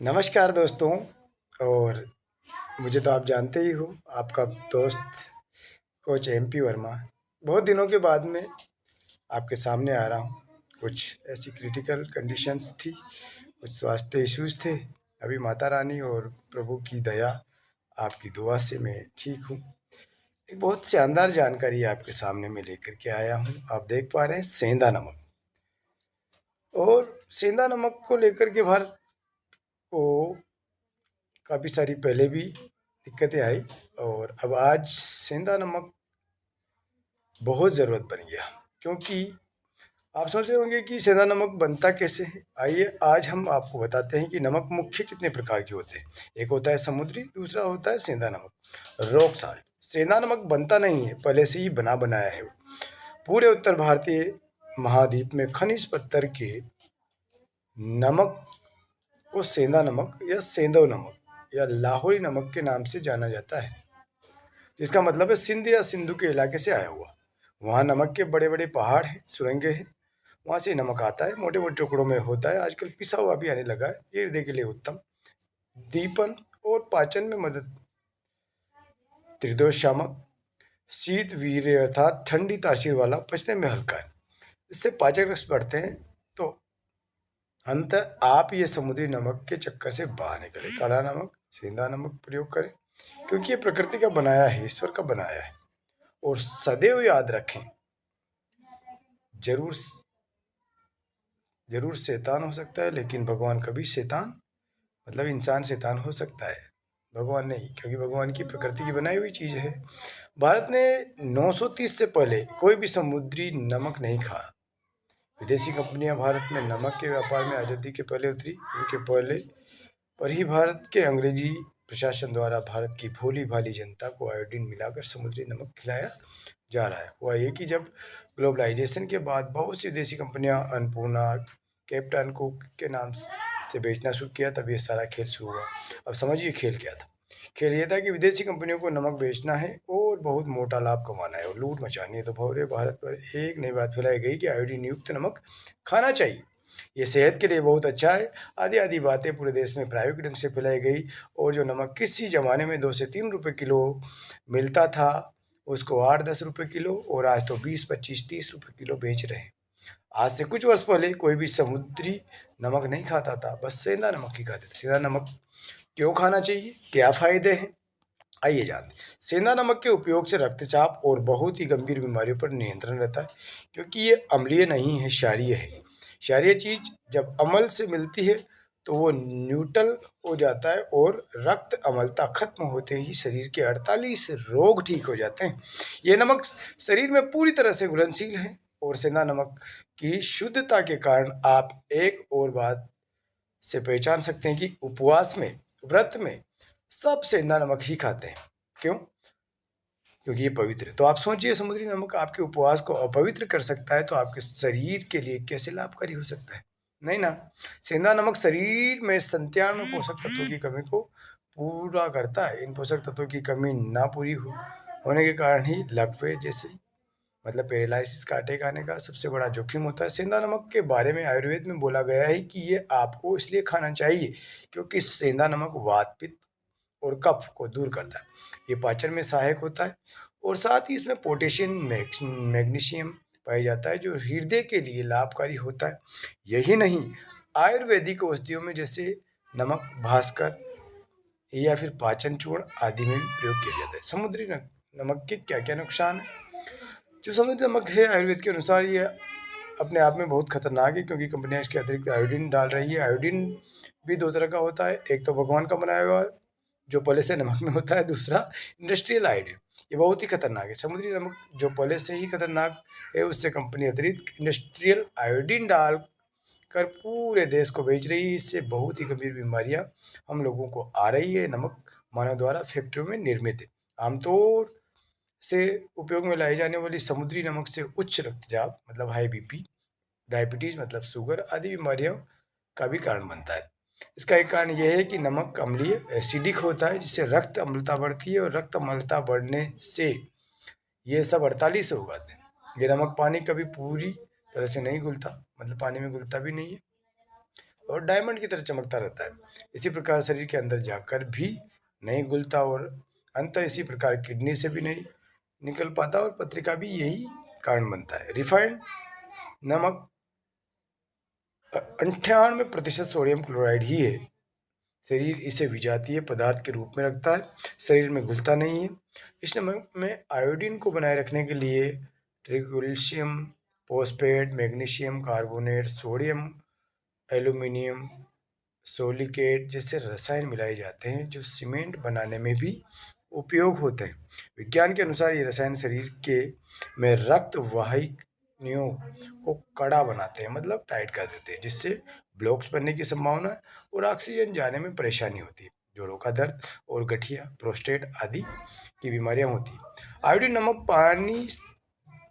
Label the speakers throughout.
Speaker 1: नमस्कार दोस्तों। और मुझे तो आप जानते ही हो, आपका दोस्त कोच एमपी वर्मा। बहुत दिनों के बाद में आपके सामने आ रहा हूँ। कुछ ऐसी क्रिटिकल कंडीशंस थी, कुछ स्वास्थ्य इश्यूज थे। अभी माता रानी और प्रभु की दया, आपकी दुआ से मैं ठीक हूँ। एक बहुत शानदार जानकारी आपके सामने मैं लेकर के आया हूँ। आप देख पा रहे हैं सेंधा नमक। और सेंधा नमक को लेकर के भारत को काफ़ी सारी पहले भी दिक्कतें आई, और अब आज सेंधा नमक बहुत ज़रूरत बन गया। क्योंकि आप सोच रहे होंगे कि सेंधा नमक बनता कैसे है। आइए आज हम आपको बताते हैं कि नमक मुख्य कितने प्रकार के होते हैं। एक होता है समुद्री, दूसरा होता है सेंधा नमक, रॉक साल्ट। सेंधा नमक बनता नहीं है, पहले से ही बना बनाया है। पूरे उत्तर भारतीय महाद्वीप में खनिज पत्थर के नमक को सेंधा नमक या सेंधव नमक या लाहौरी नमक के नाम से जाना जाता है, जिसका मतलब है सिंध या सिंधु के इलाके से आया हुआ। वहाँ नमक के बड़े बड़े पहाड़ हैं, सुरंगें हैं, वहाँ से नमक आता है। मोटे मोटे टुकड़ों में होता है। आजकल पिसा हुआ भी आने लगा है। ये हृदय के लिए उत्तम, दीपन और पाचन में मदद, त्रिदोष शामक, शीत वीर्य अर्थात ठंडी तासीर वाला, पचने में हल्का है, इससे पाचक रस बढ़ते हैं। तो अंत आप ये समुद्री नमक के चक्कर से बाहर निकले। काला नमक, सेंधा नमक प्रयोग करें, क्योंकि ये प्रकृति का बनाया है, ईश्वर का बनाया है। और सदैव याद रखें, जरूर जरूर शैतान हो सकता है, लेकिन भगवान कभी शैतान, मतलब इंसान शैतान हो सकता है, भगवान नहीं, क्योंकि भगवान की प्रकृति की बनाई हुई चीज़ है। भारत ने 930 से पहले कोई भी समुद्री नमक नहीं खाया। विदेशी कंपनियां भारत में नमक के व्यापार में आज़ादी के पहले उतरी। उनके पहले पर ही भारत के अंग्रेजी प्रशासन द्वारा भारत की भोली भाली जनता को आयोडीन मिलाकर समुद्री नमक खिलाया जा रहा है। हुआ ये कि जब ग्लोबलाइजेशन के बाद बहुत सी विदेशी कंपनियां अन्नपूर्णा, कैप्टन कुक के नाम से बेचना शुरू किया, तब ये सारा खेल शुरू हुआ। अब समझिए खेल क्या था। खेल ये था कि विदेशी कंपनियों को नमक बेचना है और बहुत मोटा लाभ कमाना है और लूट मचानी है। तो पूरे भारत पर एक नई बात फैलाई गई कि आयोडीन युक्त नमक खाना चाहिए, ये सेहत के लिए बहुत अच्छा है। आधी आधी बातें पूरे देश में प्राइवेट ढंग से फैलाई गई। और जो नमक किसी ज़माने में 2 से 3 रुपए किलो मिलता था, उसको 8-10 रुपए किलो, और आज तो 20, 25, 30 रुपए किलो बेच रहे हैं। आज से कुछ वर्ष पहले कोई भी समुद्री नमक नहीं खाता था, बस सेंधा नमक ही खाते थे। सेंधा नमक क्यों खाना चाहिए, क्या फ़ायदे हैं, आइए जानते हैं। सेंधा नमक के उपयोग से रक्तचाप और बहुत ही गंभीर बीमारियों पर नियंत्रण रहता है, क्योंकि ये अम्लीय नहीं है, क्षारीय है। क्षारीय चीज जब अम्ल से मिलती है तो वो न्यूट्रल हो जाता है, और रक्त अम्लता खत्म होते ही शरीर के 48 रोग ठीक हो जाते हैं। ये नमक शरीर में पूरी तरह से घुलनशील है, और सेंधा नमक की शुद्धता के कारण आप एक और बात से पहचान सकते हैं कि उपवास में, व्रत में सब सेंधा नमक ही खाते हैं। क्यों? क्योंकि ये पवित्र है। तो आप सोचिए, समुद्री नमक आपके उपवास को अपवित्र कर सकता है, तो आपके शरीर के लिए कैसे लाभकारी हो सकता है? नहीं ना। सेंधा नमक शरीर में 97 पोषक तत्वों की कमी को पूरा करता है। इन पोषक तत्वों की कमी ना पूरी होने के कारण ही लकवे जैसे, मतलब पैरालिसिस का, अटैक आने का सबसे बड़ा जोखिम होता है। सेंधा नमक के बारे में आयुर्वेद में बोला गया है कि ये आपको इसलिए खाना चाहिए क्योंकि सेंधा नमक वात, पित्त और कफ को दूर करता है। ये पाचन में सहायक होता है, और साथ ही इसमें पोटेशियम, मैग्नीशियम पाया जाता है, जो हृदय के लिए लाभकारी होता है। यही नहीं, आयुर्वेदिक औषधियों में जैसे नमक भास्कर या फिर पाचन चूर्ण आदि में भी प्रयोग किया जाता है। समुद्री नमक के क्या क्या नुकसान है? जो समुद्री नमक है, आयुर्वेद के अनुसार ये अपने आप में बहुत खतरनाक है, क्योंकि कंपनियां इसके अतिरिक्त आयोडीन डाल रही है। आयोडीन भी दो तरह का होता है, एक तो भगवान का बनाया हुआ जो पहले से नमक में होता है, दूसरा इंडस्ट्रियल आयोडीन। ये बहुत ही खतरनाक है। समुद्री नमक जो पहले से ही खतरनाक है, उससे कंपनी अतिरिक्त इंडस्ट्रियल आयोडीन डाल कर पूरे देश को बेच रही है। इससे बहुत ही गंभीर बीमारियां हम लोगों को आ रही है। नमक मानव द्वारा फैक्ट्रियों में निर्मित है। आमतौर से उपयोग में लाई जाने वाली समुद्री नमक से उच्च रक्तचाप, मतलब हाई बीपी, डायबिटीज मतलब शुगर आदि बीमारियों का भी कारण बनता है। इसका एक कारण यह है कि नमक अम्लीय, एसिडिक होता है, जिससे रक्त अम्लता बढ़ती है, और रक्त अम्लता बढ़ने से ये सब 48 रोग आते हैं। ये नमक पानी कभी पूरी तरह से नहीं घुलता, मतलब पानी में घुलता भी नहीं है। और डायमंड की तरह चमकता रहता है। इसी प्रकार शरीर के अंदर जाकर भी नहीं घुलता और अंततः इसी प्रकार किडनी से भी नहीं निकल पाता और पत्रिका भी यही कारण बनता है। रिफाइंड नमक 98% सोडियम क्लोराइड ही है। शरीर इसे विजातीय पदार्थ के रूप में रखता है, शरीर में घुलता नहीं है। इस नमक में आयोडीन को बनाए रखने के लिए tricalcium phosphate, magnesium carbonate, sodium aluminium silicate जैसे रसायन मिलाए जाते हैं जो सीमेंट बनाने में भी उपयोग होते हैं। विज्ञान के अनुसार ये रसायन शरीर के में रक्त वाहिनियों को कड़ा बनाते हैं, मतलब टाइट कर देते हैं, जिससे ब्लॉक्स बनने की संभावना है और ऑक्सीजन जाने में परेशानी होती है। जोड़ों का दर्द और गठिया, प्रोस्टेट आदि की बीमारियां होती हैं। आयोडीन नमक पानी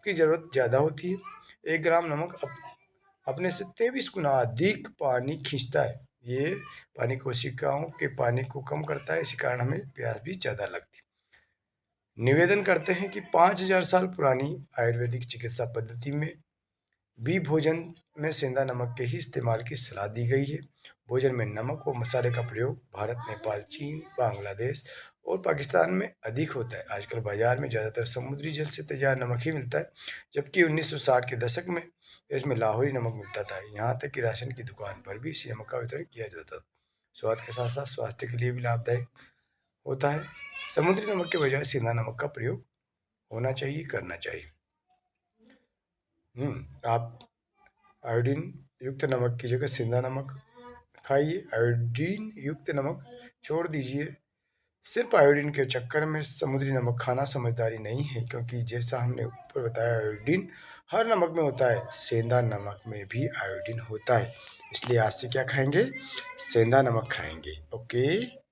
Speaker 1: की जरूरत ज़्यादा होती है। 1 ग्राम नमक अपने से 23 गुना अधिक पानी खींचता है। ये पानी कोशिकाओं के पानी को कम करता है, इसी कारण हमें प्यास भी ज़्यादा लगती है। निवेदन करते हैं कि 5000 साल पुरानी आयुर्वेदिक चिकित्सा पद्धति में भी भोजन में सेंधा नमक के ही इस्तेमाल की सलाह दी गई है। भोजन में नमक व मसाले का प्रयोग भारत, नेपाल, चीन, बांग्लादेश और पाकिस्तान में अधिक होता है। आजकल बाजार में ज़्यादातर समुद्री जल से तैयार नमक ही मिलता है, जबकि 1960 के दशक में इसमें लाहौरी नमक मिलता था। यहाँ तक कि राशन की दुकान पर भी इसी नमक का वितरण किया जाता था। स्वाद के साथ साथ स्वास्थ्य के लिए भी लाभदायक होता है। समुद्री नमक के बजाय सेंधा नमक का प्रयोग होना चाहिए, करना चाहिए। आप आयोडीन युक्त नमक की जगह सेंधा नमक खाइए, आयोडीन युक्त नमक छोड़ दीजिए। सिर्फ आयोडीन के चक्कर में समुद्री नमक खाना समझदारी नहीं है, क्योंकि जैसा हमने ऊपर बताया आयोडीन हर नमक में होता है, सेंधा नमक में भी आयोडीन होता है। इसलिए आज से क्या खाएंगे? सेंधा नमक खाएंगे। ओके।